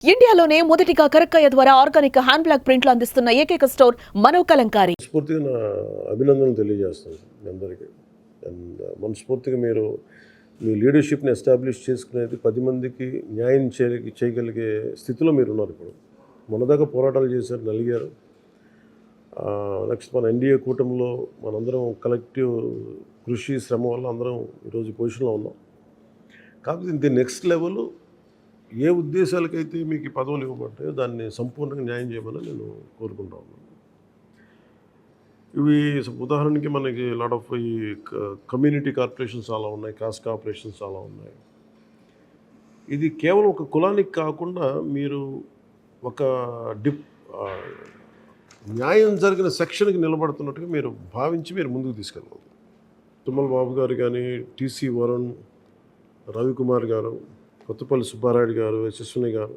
ఇండియాలోనే మొదటిగా కరక్కయ్య ద్వారా ఆర్గానిక్ హ్యాండ్ బ్లాక్ ప్రింట్లు అందిస్తున్న ఏకైక స్టోర్ మనో కలంకారీ. మనస్ఫూర్తిగా నా అభినందనలు తెలియజేస్తాను మీ అందరికీ. అండ్ మనస్ఫూర్తిగా మీరు మీ లీడర్షిప్ని ఎస్టాబ్లిష్ చేసుకునేది 10 మందికి న్యాయం చేయగలిగే స్థితిలో మీరు ఉన్నారు. ఇప్పుడు మొన్నదాకా పోరాటాలు చేశారు, నలిగారు. నెక్స్ట్ మన ఎన్డీఏ కూటమిలో మనందరం కలెక్టివ్ కృషి శ్రమ వల్ల అందరం ఈరోజు పొజిషన్లో ఉన్నాం. కాకపోతే ఇంత నెక్స్ట్ లెవెల్ ఏ ఉద్దేశాలకైతే మీకు ఈ పదవులు ఇవ్వబడ్డాయో దాన్ని సంపూర్ణంగా న్యాయం చేయమని నేను కోరుకుంటా ఉన్నాను. ఇవి ఉదాహరణకి మనకి లాట్ ఆఫ్ ఈ కమ్యూనిటీ కార్పొరేషన్స్ చాలా ఉన్నాయి, కాస్ట్ కార్పొరేషన్స్ చాలా ఉన్నాయి. ఇది కేవలం ఒక కులానికి కాకుండా మీరు ఒక న్యాయం జరిగిన సెక్షన్కి నిలబడుతున్నట్టుగా మీరు భావించి మీరు ముందుకు తీసుకెళ్ళాలి. తుమ్మల బాబు గారు కానీ, టీసీ వరుణ్, రవికుమార్ గారు, కొత్తపల్లి సుబ్బారాయుడు గారు, యశస్విని గారు,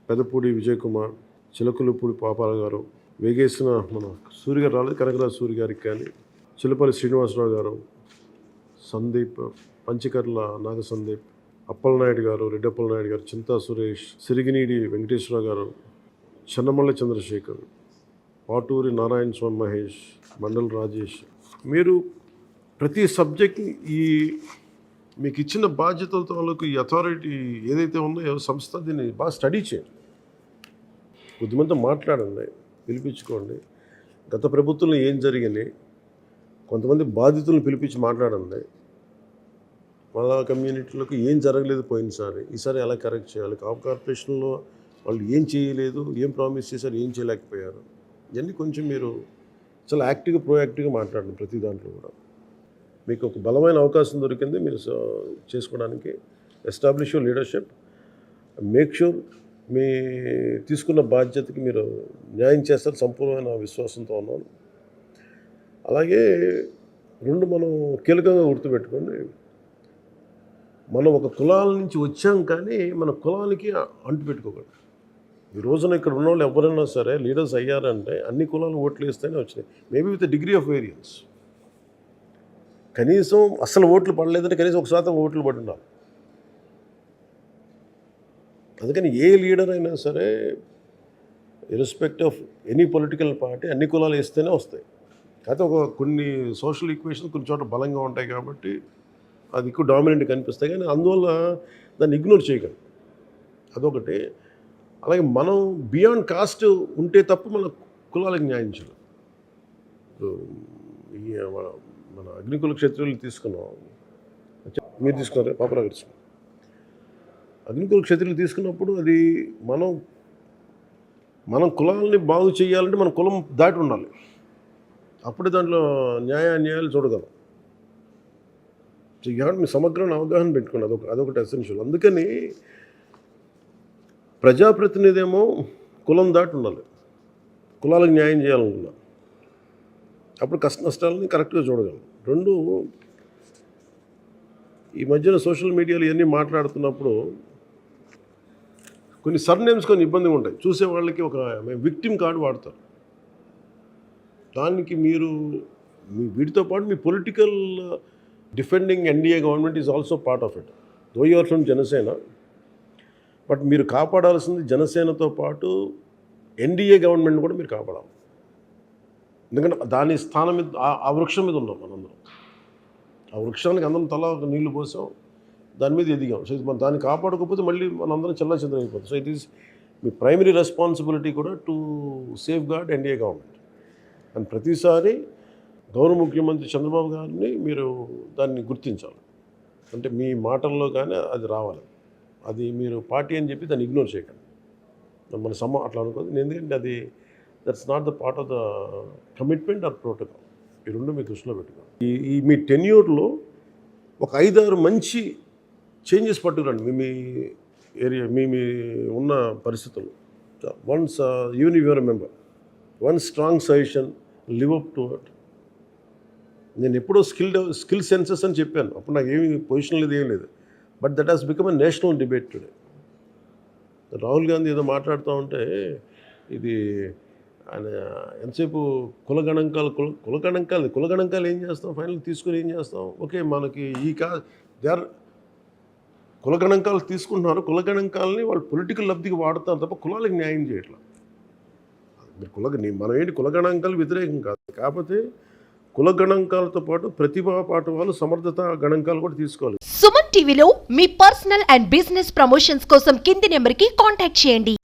పెదపూడి విజయ్ కుమార్, చిలకలపూడి పాపాల గారు, వేగేసిన మన సూర్య గారు రాలేదు, కనకరాజు సూర్య గారికి కానీ, చిలపల్లి శ్రీనివాసరావు గారు, సందీప్, పంచకర్ల నాగ సందీప్, అప్పలనాయుడు గారు, రెడ్డప్పలనాయుడు గారు, చింతా సురేష్, సిరిగినీడి వెంకటేశ్వరరావు గారు, చెన్నమల్ల చంద్రశేఖర్, పాటూరి నారాయణ స్వామి మహేష్, మండల్ రాజేష్. మీరు ప్రతి సబ్జెక్ట్ని ఈ మీకు ఇచ్చిన బాధ్యతలతో వాళ్ళకు ఈ అథారిటీ ఏదైతే ఉన్నాయో సంస్థ దీన్ని బాగా స్టడీ చేయండి. కొద్దిమంది మాట్లాడండి, పిలిపించుకోండి. గత ప్రభుత్వంలో ఏం జరిగినాయి, కొంతమంది బాధితులను పిలిపించి మాట్లాడండి. వాళ్ళ కమ్యూనిటీలకు ఏం జరగలేదు పోయినసారి, ఈసారి ఎలా కరెక్ట్ చేయాలి, కార్పొరేషన్లో వాళ్ళు ఏం చేయలేదు, ఏం ప్రామిస్ చేశారు, ఏం చేయలేకపోయారు, ఇవన్నీ కొంచెం మీరు చాలా యాక్టివ్గా ప్రోయాక్టివ్గా మాట్లాడండి. ప్రతి దాంట్లో కూడా మీకు ఒక బలమైన అవకాశం దొరికింది మీరు చేసుకోవడానికి. Establish your leadership, make sure మీ తీసుకున్న బాధ్యతకి మీరు న్యాయం చేస్తారు, సంపూర్ణమైన విశ్వాసంతో ఉన్నాను. అలాగే మనం కీలకంగా గుర్తుపెట్టుకోండి, మనం ఒక కులాల నుంచి వచ్చాం కానీ మన కులానికి అంటు పెట్టుకోకండి. ఈ రోజున ఇక్కడ ఉన్న వాళ్ళు ఎవరైనా సరే లీడర్స్ అయ్యారంటే అన్ని కులాలు ఓట్లు వేస్తేనే వచ్చినాయి. Maybe with degree of variance. కనీసం అసలు ఓట్లు పడలేదంటే కనీసం 1% ఓట్లు పడి ఉండాలి. అందుకని ఏ లీడర్ అయినా సరే ఇర్రెస్పెక్ట్ ఆఫ్ ఎనీ పొలిటికల్ పార్టీ అన్ని కులాలు వేస్తేనే వస్తాయి. అయితే కొన్ని సోషల్ ఈక్వేషన్స్ కొన్ని చోట్ల బలంగా ఉంటాయి కాబట్టి అది ఎక్కువ డామినెంట్ కనిపిస్తాయి. కానీ అందువల్ల దాన్ని ఇగ్నోర్ చేయగలం, అదొకటి. అలాగే మనం బియాండ్ కాస్ట్ ఉంటే తప్ప మన కులాలకు న్యాయం చేయలేం. మన అగ్నికుల క్షత్రియులు తీసుకున్నాం, మీరు తీసుకున్నారు పాపరావు గారు. అగ్నికుల క్షత్రియులు తీసుకున్నప్పుడు అది మనం కులాలని బాగు చేయాలంటే మన కులం దాటి ఉండాలి. అప్పుడే దాంట్లో న్యాయాలు చూడగలం. మీ సమగ్రమైన అవగాహన పెట్టుకోండి, అదొకటి ఎసెన్షియల్. అందుకని ప్రజాప్రతినిధి ఏమో కులం దాటి ఉండాలి, కులాలకు న్యాయం చేయాలనుకున్నా అప్పుడు కష్ట నష్టాలని కరెక్ట్గా చూడగలం. రెండు, ఈ మధ్యన సోషల్ మీడియాలో ఇవన్నీ మాట్లాడుతున్నప్పుడు కొన్ని సర్నేమ్స్ కొన్ని ఇబ్బందిగా ఉంటాయి. చూసే వాళ్ళకి ఒక విక్టిమ్ కార్డు వాడతారు. దానికి మీరు వీటితో పాటు మీ political defending NDA government is also part of it. Though your from Janasena, but మీరు కాపాడాల్సింది జనసేనతో పాటు ఎన్డీఏ గవర్నమెంట్ కూడా మీరు కాపాడాలి. ఎందుకంటే దాని స్థానం మీద ఆ వృక్షం మీద ఉన్నాం మనందరం. ఆ వృక్షానికి అందరం తలా నీళ్లు పోసాం, దాని మీద ఎదిగాం. సో ఇది దాన్ని కాపాడకపోతే మళ్ళీ మనందరం చెల్లాచెదరం అయిపోతుంది. సో ఇట్ ఈస్ మీ ప్రైమరీ రెస్పాన్సిబిలిటీ కూడా to safeguard NDA government. And ప్రతిసారి గౌరవ ముఖ్యమంత్రి చంద్రబాబు గారిని మీరు దాన్ని గుర్తించాలి. అంటే మీ మాటల్లో కానీ అది రావాలి. అది మీరు పార్టీ అని చెప్పి దాన్ని ఇగ్నోర్ చేయకండి. మన అట్లా అనుకోదు, ఎందుకంటే అది that's not the part of the commitment or protocol. ఈ రెండు మీ దృష్టిలో పెట్టుకోండి. ఈ మీ టెన్యూర్లో ఒక 5-6 మంచి చేంజెస్ పట్టుకురండి మీ ఏరియా, మీ ఉన్న పరిస్థితుల్లో. Once even your member, one strong suggestion, live up to it. నేను ఎప్పుడో స్కిల్ సెన్సెస్ అని చెప్పాను, అప్పుడు నాకు ఏమి పొజిషన్ లేదు, ఏం లేదు. But that has become a national debate today. Rahul Gandhi ఏదో మాట్లాడుతూ ఉంటే ఇది ఆయన ఎంతసేపు కులగణాంకాలు ఏం చేస్తాం, ఫైనల్ తీసుకుని ఏం చేస్తాం, ఓకే మనకి దే ఆర్ కుల గణాంకాలు తీసుకుంటున్నారు, కుల గణాంకాలని వాళ్ళు పొలిటికల్ లబ్ధికి వాడుతారు తప్ప కులాలకు న్యాయం చేయట్లా. మీరు మనం ఏంటి కుల గణాంకాలు వ్యతిరేకం కాదు, కాకపోతే కుల గణాంకాలతో పాటు ప్రతిభా పాఠవాలు సమర్థత గణాంకాలు కూడా తీసుకోవాలి. సుమన్ టీవీలో మీ పర్సనల్ అండ్ బిజినెస్ ప్రమోషన్స్ కోసం కింది నెంబర్కి కాంటాక్ట్ చేయండి.